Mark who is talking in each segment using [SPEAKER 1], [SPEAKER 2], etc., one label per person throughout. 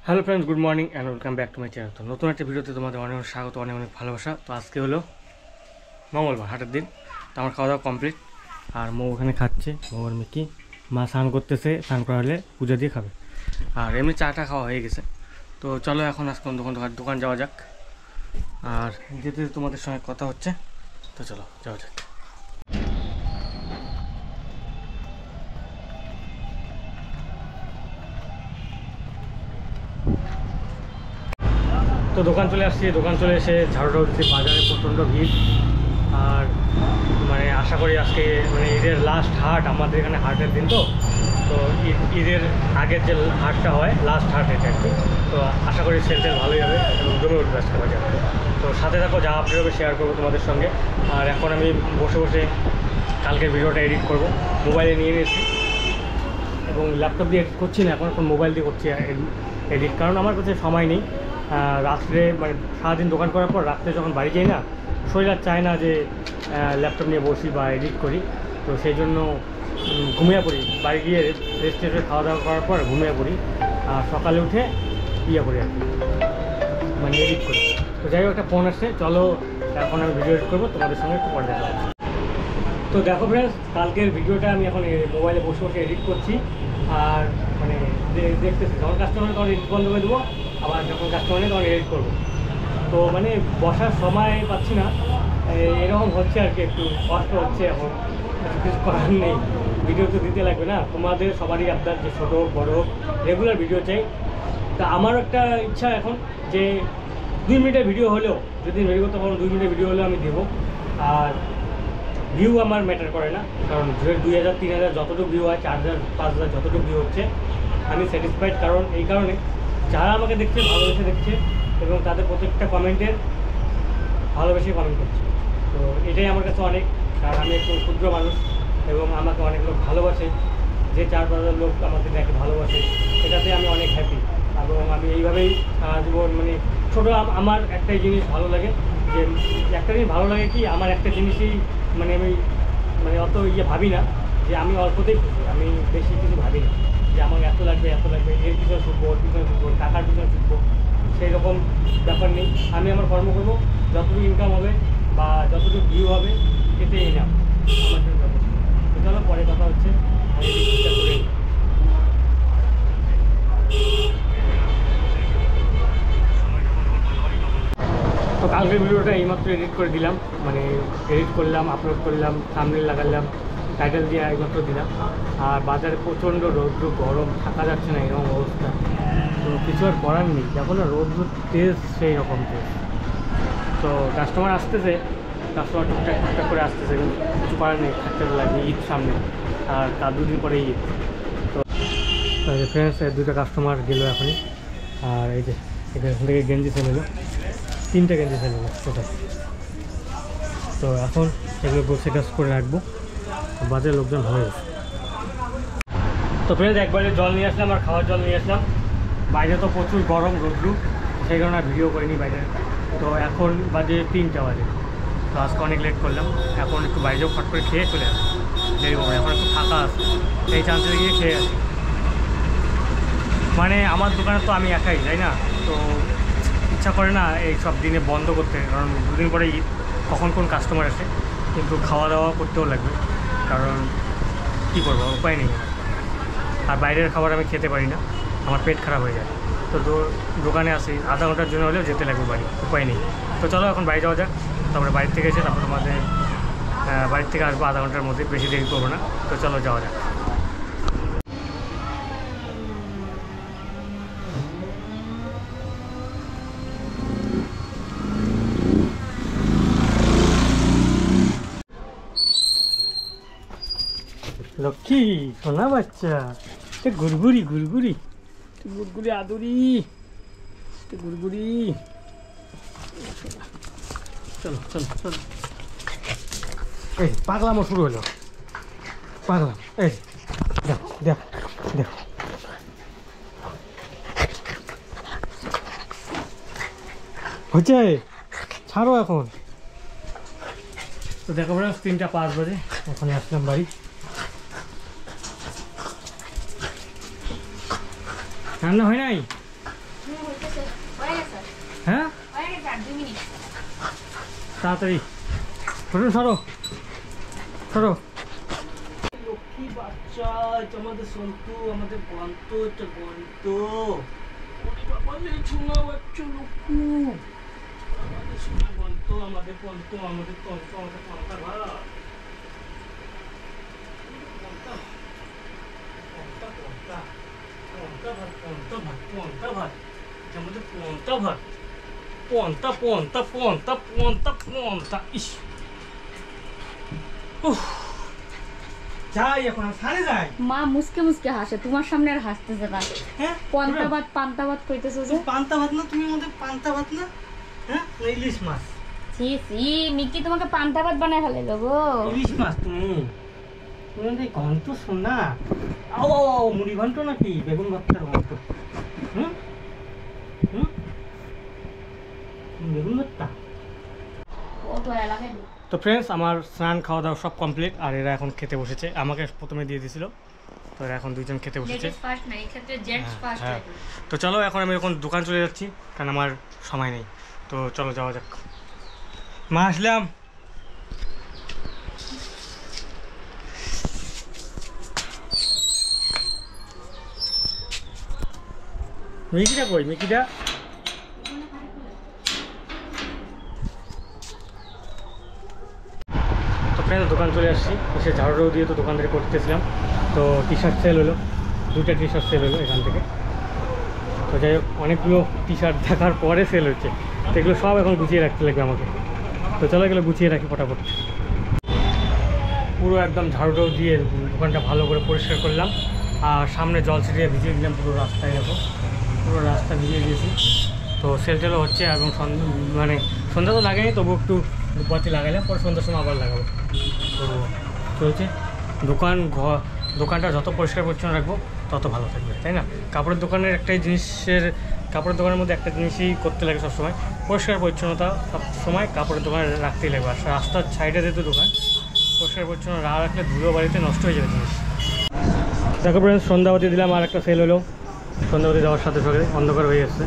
[SPEAKER 1] Hello friends, good morning and welcome back to my channel. তো নতুন একটা ভিডিওতে তোমাদের অনেক অনেক স্বাগত, অনেক অনেক ভালোবাসা। তো আজকে হলো মঙ্গলবার, হাটের দিন। তো আমার খাওয়া দাওয়া কমপ্লিট, আর মৌ ওখানে খাচ্ছে। মৌর মেকি মা স্নান করতেছে, স্নান করা হলে পূজা দিয়ে খাবে। আর এমনি চাটা খাওয়া হয়ে গেছে। তো চলো এখন আজকে দোকান যাওয়া যাক, আর যেতে তোমাদের সঙ্গে কথা হচ্ছে। তো চলো যাওয়া যাক। তো দোকান চলে আসছি, দোকান চলে এসে ঝাড়ুটা হচ্ছে। বাজারে প্রচণ্ড ভিড়, আর মানে আশা করি আজকে মানে ঈদের লাস্ট হাট, আমাদের এখানে হাটের দিন। তো তো ঈদের আগের যে হাটটা হয়, লাস্ট হাট এটা আর কি। তো আশা করি সেল ভালোই হবে এবং জমে উঠবে আজকে বাজার। তো সাথে থাকো, যা আপডেট হবে শেয়ার করবো তোমাদের সঙ্গে। আর এখন আমি বসে বসে কালকের ভিডিওটা এডিট করব, মোবাইলে নিয়ে নিয়েছি এবং ল্যাপটপ দিয়ে এডিট করছি না, এখন মোবাইল দিয়ে করছি এডিট, কারণ আমার কাছে সময় নেই। রাত্রে মানে সারাদিন দোকান করার পর রাত্রে যখন বাড়ি যাই না, শরীর আর চায় না যে ল্যাপটপ নিয়ে বসি বা এডিট করি। তো সেই জন্য ঘুমিয়ে পড়ি, বাড়ি গিয়ে রেস্ট খাওয়া দাওয়া করার পর ঘুমিয়ে পড়ি, আর সকালে উঠে করি আর কি, মানে এডিট করি। তো যাই হোক, একটা ফোন আসছে, চলো এখন আমি ভিডিও এডিট করবো, তোমাদের সঙ্গে একটু পরে দেখা হচ্ছে। তো দেখো ফ্রেন্ডস, কালকের ভিডিওটা আমি এখন মোবাইলে বসে বসে এডিট করছি, আর মানে দেখতেছি যখন কাস্টমার তখন এডিট বন্ধ করে দেবো, আবার যখন কাস্টমার নেই তখন এডিট করবো। তো মানে বসার সময় পাচ্ছি না, এরকম হচ্ছে আর কি, একটু কষ্ট হচ্ছে। এখন কিছু করার নেই, ভিডিও তো দিতে লাগবে না, তোমাদের সবারই আবদার যে ছোটো হোক বড়ো হোক রেগুলার ভিডিও চাই। তা আমারও একটা ইচ্ছা এখন যে 2 মিনিটের ভিডিও হলেও, যদি মেরে করতে পারো 2 মিনিটের ভিডিও হলেও আমি দেবো। আর ভিউ আমার ম্যাটার করে না, কারণ 2000 3000 যতটুকু ভিউ হয়, 4000 5000 যতটুকু ভিউ হচ্ছে আমি স্যাটিসফাইড। কারণ এই কারণে যারা আমাকে দেখছে ভালোবেসে দেখছে এবং তাদের প্রত্যেকটা কমেন্টের ভালোবেসে কমেন্ট করছে। তো এটাই আমার কাছে অনেক, কারণ আমি একটু ক্ষুদ্র মানুষ এবং আমাকে অনেক লোক ভালোবাসে, যে 4-5 লোক আমাকে দেখে ভালোবাসে, এটাতে আমি অনেক হ্যাপি। এবং আমি এইভাবেই জীবন মানে ছোটো, আমার একটাই জিনিস ভালো লাগে, যে একটা জিনিস ভালো লাগে কি, আমার একটা জিনিসই মানে আমি মানে অত ভাবি না যে আমি অল্পতেই খুশি, আমি বেশি কিছু ভাবি না যে আমার এত লাগবে এত লাগবে, এর পিছনে ছুটবো ওর পিছনে ছুটবো টাকার পিছনে ছুটবো, সেই রকম ব্যাপার নেই। আমি আমার কর্ম করবো, যতটুকু ইনকাম হবে বা যতটুকু ভিউ হবে এতেই না আমার জন্য যথেষ্ট। তো চলো পরে কথা হচ্ছে, আমি চেষ্টা করে। তো কালকের ভিডিওটা এইমাত্র এডিট করে দিলাম, মানে এডিট করলাম, আপলোড করলাম, থাম্বনেল লাগালাম, টাইটেল দিয়ে এইমাত্র দিলাম। আর বাজারে প্রচণ্ড রৌদ্র, গরম, থাকা যাচ্ছে না, এরকম অবস্থা। তো কিছু আর করার নেই, দেখো না রৌদ্র তেজ, সেই রকম তেজ। তো কাস্টমার আসতেছে, কাস্টমার টুকটাক করে আসতেছে, কিছু করার নেই, থাকতে লাগে, ঈদ সামনে, আর তার 2 দিন পরে ঈদ। তো ফ্রেন্ডস, 2টা কাস্টমার গেলো এখনই। আর এই যে এখান থেকে গেঞ্জি সেল হলো, 3টে গেঞ্জি সেল হলো টোটাল। তো এখন এগুলো গোছগাছ করে রাখবো, বাজারে লোকজন হয়ে গেছে। তো ফ্রেন্ডস, একবারে জল নিয়ে আসলাম আর খাওয়ার জল নিয়ে আসলাম। বাইরে তো প্রচুর গরম, রোদ্রু, সেই কারণে আর ভিডিও করিনি বাইরে। তো এখন বাজে 3টা বাজে। তো আজকে অনেক লেট করলাম, এখন একটু বাইরেও ফট করে খেয়ে চলে আসি, দেরি করবো, এখন একটু ফাঁকা আছে, সেই চান্সে গিয়ে খেয়ে আসি। মানে আমার দোকানে তো আমি একাই যাই না, তো ইচ্ছা করে না এই সব দিনে বন্ধ করতে, কারণ 2 দিন পরে ঈদ, কখন কোন কাস্টমার আসে, কিন্তু খাওয়া দাওয়া করতেও লাগবে, কারণ কী করবো, উপায় নেই। আর বাইরের খাবার আমি খেতে পারি না, আমার পেট খারাপ হয়ে যায়। তো দোকানে আসি, আধা ঘন্টার জন্য হলেও যেতে লাগবে বাড়ি, উপায় নেই। তো চলো এখন বাড়ি যাওয়া যাক, তারপরে বাড়ির থেকে এসে তারপর তোমাদের বাড়ির থেকে আসবো আধা ঘন্টার মধ্যে, বেশি দেরি করবো না। তো চলো যাওয়া যাক। লক্ষ্মী সোনা বাচ্চা, গুড়গুড়ি গুড়গুড়ি গুড়গুড়ি আদুরি, গুড়গুড়ি, চলো চলো চলো। এই পাগলামো শুরু হলো, পাগলাম। এই দেখো দেখো দেখো, হচ্ছে, ছাড়ো এখন। তো দেখো বলে 3টা 5 বাজে, ওখানে আসলাম বাড়ি। রান্না হয় নাই, হ্যাঁ তাড়াতাড়ি সরো সরো সরো। লক্ষ্মী বাচ্চা, এটা আমাদের সন্তু, আমাদের বন্ত, এটা বন্ত। সোনা বাচ্চা লক্ষ্মী, আমাদের সোনা বন্ত, আমাদের বন্ত, আমাদের তন্ত, আমাদের পন্তা ভাত, পন্তা পন্তা পন্তা পন্তা ভাত, পন্তা ভাত, পন্তা ভাত, এটা আমাদের পন্তা ভাত, পন্তা পন্তা পন্তা পন্তা পন্তা। ইস যাই এখন সারে যাই।
[SPEAKER 2] মা মুসকে মুসকে হাসে, তোমার সামনে আর হাসতেছে না।
[SPEAKER 1] হ্যাঁ
[SPEAKER 2] পান্তা ভাত পান্তা ভাত কইতেছো যে?
[SPEAKER 1] পান্তা ভাত না, তুমি আমাদের পান্তা ভাত না? হ্যাঁ ইলিশ মাছ।
[SPEAKER 2] ছি ছি, মিকি তোমাকে পান্তা ভাত বানায় ফেলাইলো গো।
[SPEAKER 1] ইলিশ মাছ তুমি ঘন্ট শোনা। আও আও আও, মুড়ি ঘন্ট নাকি বেগুন ভর্তার ঘন্ট? হুম হুম, বেগুন ভর্তা।
[SPEAKER 2] কত এলাকায়।
[SPEAKER 1] তো ফ্রেন্ডস, আমার স্নান খাওয়া দাওয়া সব কমপ্লিট, আর এরা এখন খেতে বসেছে। আমাকে প্রথমে দিয়ে দিয়েছিল, তো এরা এখন দুইজন খেতে বসেছে। হ্যাঁ, তো চলো এখন আমি এখন দোকান চলে যাচ্ছি, কারণ আমার সময় নেই। তো চলো যাওয়া যাক। মা আসলাম। মিকিটা কই? মিকিটা ফ্রেন্ডস দোকান চলে আসছি, এসে ঝাড়ু দিয়ে তো দোকানদারি করতেছিলাম। তো টি শার্ট সেল হলো, 2টা টি শার্ট সেল হলো এখান থেকে। তো যাই হোক, অনেকগুলো টি শার্ট দেখার পরে সেল হচ্ছে, তো এগুলো সব এখন গুছিয়ে রাখতে লাগবে আমাকে। তো চলো এগুলো গুছিয়ে রাখি ফটাফট। পুরো একদম ঝাড়ু দিয়ে দোকানটা ভালো করে পরিষ্কার করলাম, আর সামনে জল ছিটিয়ে ভিজিয়ে দিলাম পুরো রাস্তায়। দেখো পুরো রাস্তা ভিজিয়ে দিয়েছি। তো সেল টেলও হচ্ছে, এবং মানে সন্ধ্যা তো লাগেনি, তবু একটু বাতি লাগালাম, পরে সন্ধ্যার সময় আবার লাগাবো। তো চলছে দোকানটা যত পরিষ্কার পরিচ্ছন্ন রাখবো তত ভালো থাকবে, তাই না? কাপড়ের দোকানের কাপড়ের দোকানের মধ্যে একটা জিনিসই করতে লাগে সবসময়, পরিষ্কার পরিচ্ছন্নতা সবসময় কাপড়ের দোকানে রাখতেই লাগবে। আর রাস্তার সাইডে যেহেতু দোকান, পরিষ্কার পরিচ্ছন্ন না রাখলে ধুলো বাড়িতে নষ্ট হয়ে যাবে জিনিস। দেখো ফ্রেন্ডস, সন্ধ্যাবতী দিলাম, আর একটা সেল হলো। সন্ধ্যাবতী যাওয়ার সাথে সাথে অন্ধকার হয়ে যাচ্ছে।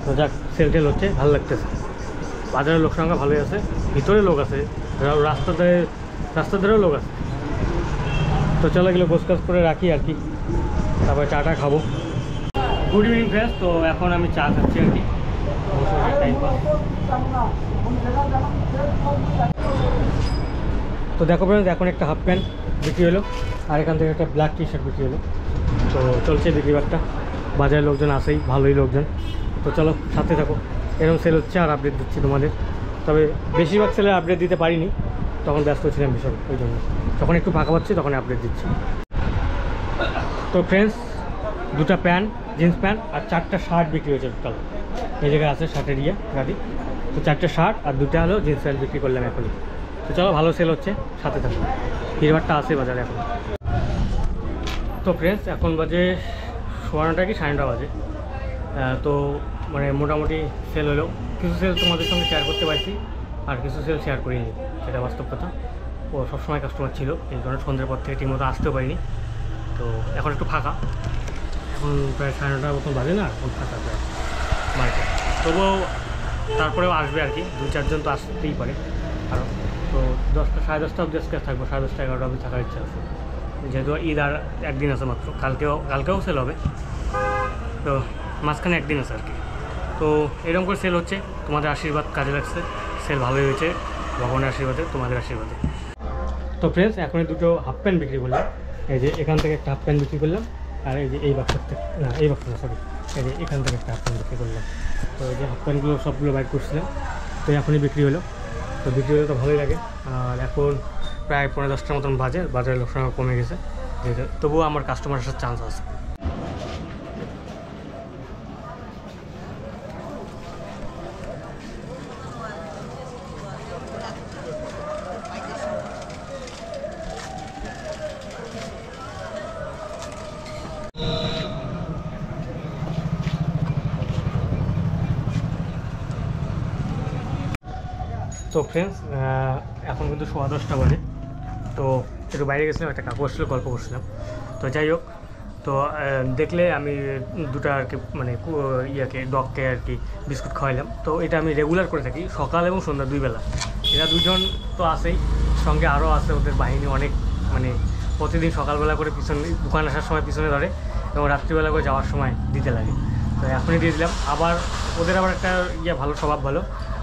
[SPEAKER 1] তো যাক, সেল টেল হচ্ছে, ভালো লাগতেছে। বাজারের লোক সংখ্যা ভালোই আছে, ভিতরে লোক আছে, রাস্তার ধারেও লোক আছে। তো চলো এগুলো গোছগাছ করে রাখি আর কি, তারপরে চাটা খাবো। গুড ইভিনিং ফ্রেন্ডস, তো এখন আমি চা খাচ্ছি আর কি, টাইম পাস। তো দেখো ফ্রেন্ডস, এখন একটা হাফ প্যান্ট বিক্রি হলো, আর এখান থেকে একটা ব্ল্যাক টি শার্ট বিক্রি হলো। তো চলছে বিক্রি বাট্টা, বাজারের লোকজন আসেই, ভালোই লোকজন। তো চলো সাথে থাকো, এরকম সেল হচ্ছে আর আপডেট দিচ্ছি তোমাদের। তবে বেশিরভাগ সেলের আপডেট দিতে পারিনি, তখন ব্যস্ত ছিলাম ভীষণ, ওই জন্য যখন একটু ফাঁকা পাচ্ছি তখন আপডেট দিচ্ছি। তো ফ্রেন্ডস, 2টা প্যান্ট, জিন্স প্যান্ট আর 4টা শার্ট বিক্রি হয়েছে টোটাল। এই জায়গায় আছে শার্টের গাড়ি। তো 4টে শার্ট আর 2টা হলো জিন্স প্যান্ট বিক্রি করলাম এখনই। তো চলো, ভালো সেল হচ্ছে, সাথে থাকো। ভিড়ভাড়টা আছে বাজারে এখন। তো ফ্রেন্ডস, এখন বাজে 9:30 কি 9:30 বাজে। তো মানে মোটামুটি সেল হলো। কিছু সেল তোমাদের সঙ্গে শেয়ার করতে পারছি, আর কিছু সেল শেয়ার করিনি, সেটা বাস্তব কথা। ও সবসময় কাস্টমার ছিল, এই ধরনের সন্ধ্যের পর থেকে ঠিকমতো আসতেও পারিনি। তো এখন একটু ফাঁকা, এখন প্রায় 9:30 মতন বাজে না, এখন ফাঁকা প্রায় মার্কেট। তবুও তারপরেও আসবে আর কি, 2-4 জন তো আসতেই পারে আরও। তো 10টা 10:30 অবধি আজকে থাকবো, 10:30 11টা অবধি থাকার ইচ্ছা আছে, যেহেতু ঈদ আর একদিন আছে মাত্র। কালকেও সেল হবে, তো মাঝখানে একদিন আছে আর কি। তো এরকম করে সেল হচ্ছে, তোমাদের আশীর্বাদ কাজে লাগছে, সেল ভালোই হয়েছে ভগবানের আশীর্বাদে, তোমাদের আশীর্বাদে। তো ফ্রেন্ডস, এখন 2টো হাফ প্যান্ট বিক্রি করলাম। এই যে এখান থেকে একটা হাফ প্যান্ট বিক্রি করলাম, আর এই যে এই বাক্স থেকে না, এই বাক্স না, সরি, এই যে এখান থেকে একটা হাফ প্যান্ট বিক্রি করলাম। তো এই যে হাফ প্যান্টগুলো সবগুলো বাইক করছিলাম, তো এখনই বিক্রি হলো। তো বিক্রি হলে তো ভালোই লাগে। আর এখন প্রায় 9:45 মতন বাজে, বাজারের লোক সংখ্যা কমে গেছে, তবুও আমার কাস্টমার আসার চান্স আছে। তো ফ্রেন্ডস, এখন কিন্তু 10:15 বাজে। তো একটু বাইরে গেছিলাম, একটা কাকু আসলে গল্প করছিলাম। তো যাই হোক, তো দেখলে আমি দুটো আর কি মানে ইয়াকে ডগকে আর কি বিস্কুট খাওয়াইলাম। তো এটা আমি রেগুলার করে থাকি সকাল এবং সন্ধ্যা 2 বেলা। এরা দুজন তো আসেই, সঙ্গে আরও আছে ওদের বাহিনী অনেক, মানে প্রতিদিন সকালবেলা করে পিছনে দোকান আসার সময় পিছনে ধরে এবং রাত্রিবেলা করে যাওয়ার সময় দিতে লাগে। তো এখনই দিয়ে দিলাম। আবার ওদের আবার একটা ভালো স্বভাব ভালো,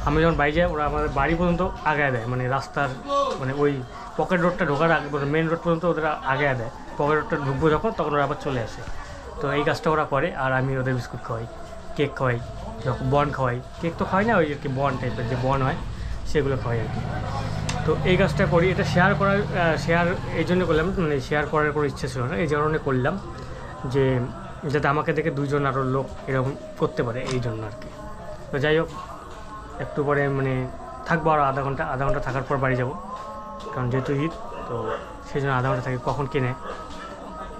[SPEAKER 1] আমি যখন বাড়ি যাই ওরা আমাদের বাড়ি পর্যন্ত আগায় দেয়, মানে রাস্তার মানে ওই পকেট রোডটা ঢোকার আগে মেন রোড পর্যন্ত ওদের আগায় দেয়। পকেট রোডটা ঢুকবো যখন তখন ওরা আবার চলে আসে। তো এই কাজটা ওরা করে। আর আমি ওদের বিস্কুট খাওয়াই, কেক খাওয়াই, যখন বন খাওয়াই, কেক তো খাওয়াই না, ওই আর কি বন টাইপের যে বন হয় সেগুলো খাওয়াই আর কি। তো এই কাজটা করি। এটা শেয়ার এই জন্য করলাম, মানে শেয়ার করার কোনো ইচ্ছে ছিল না, এই কারণে করলাম যে যাতে আমাকে দেখে দুজন আরও লোক এরকম করতে পারে, এই জন্য আর কি। তো যাই হোক, একটু পরে মানে থাকবো আরও আধা ঘন্টা থাকার পর বাড়ি যাব, কারণ যেহেতু ঈদ তো সেই জন্য আধা ঘন্টা থাকি। কখন কিনে,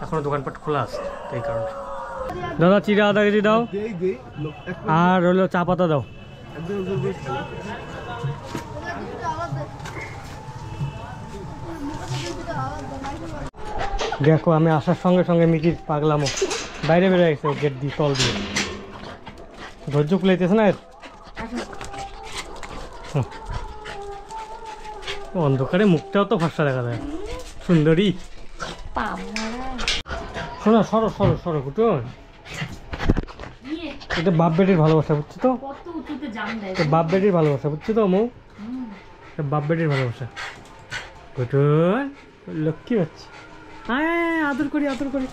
[SPEAKER 1] এখনও দোকানপাট খোলা আছে, তো এই কারণে। দাদা চিরা আধা কেজি দাও, আর হলো চা পাতা দাও। দেখো আমি আসার সঙ্গে সঙ্গে মিকির পাগলামো বাইরে বেরোয় গেছে গেট দিয়ে, তল দিয়ে। ধৈর্য কুলাইতেছে না এর। অন্ধকারে মুখটাও তো ফর্সা দেখা যায়, সুন্দরী। শোনো, সরো সরো সরো কুটুন, এটা বাপ বেটির ভালোবাসা, বুঝছো তো? বাপ বেটির ভালোবাসা, বুঝছো তো মৌ? বাপ বেটির ভালোবাসা। কুটুন লক্ষ্মী বাচ্চা, হ্যাঁ আদর করি আদর করি।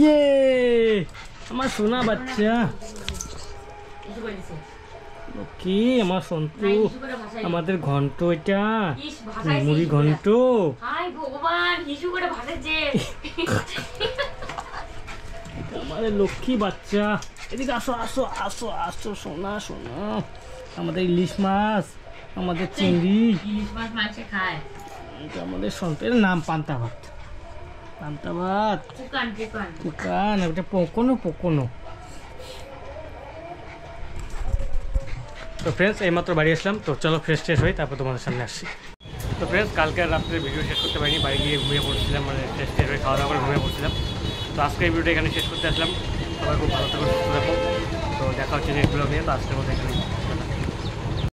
[SPEAKER 1] ইয়ে আমার সোনা বাচ্চা, কি আমার সন্তু, আমাদের ঘন্ট, এটা মুড়ি ঘন্ট। আমাদের লক্ষ্মী বাচ্চা, এদিকে আসো আসো আসো আসো সোনা সোনা। আমাদের ইলিশ মাছ, আমাদের চিংড়ি, আমাদের সন্তানের নাম পান্তা ভাত। পান্তা ভাত, পুকান, এটা পোকোনো পোকোনো। তো ফ্রেন্ডস এইমাত্র বাড়ি আসলাম, তো চলো ফ্রেশ ট্রেশ হই, তারপর তোমাদের সামনে আসছি। তো ফ্রেন্ডস কালকে রাত্রে ভিডিও শেষ করতে পারিনি, বাড়ি গিয়ে ঘুমিয়ে পড়ছিলাম, মানে ফ্রেশ ট্রেশ হয়ে খাওয়া দাওয়া করে ঘুমিয়ে পড়ছিলাম। তো আজকে এই ভিডিওটা এখানে শেষ করতে আসলাম। সবাই খুব ভালো থাকো, সুস্থ থাকো। তো দেখা হচ্ছে নেক্সট ভিডিও নিয়ে। তো আজকের মতো এখানে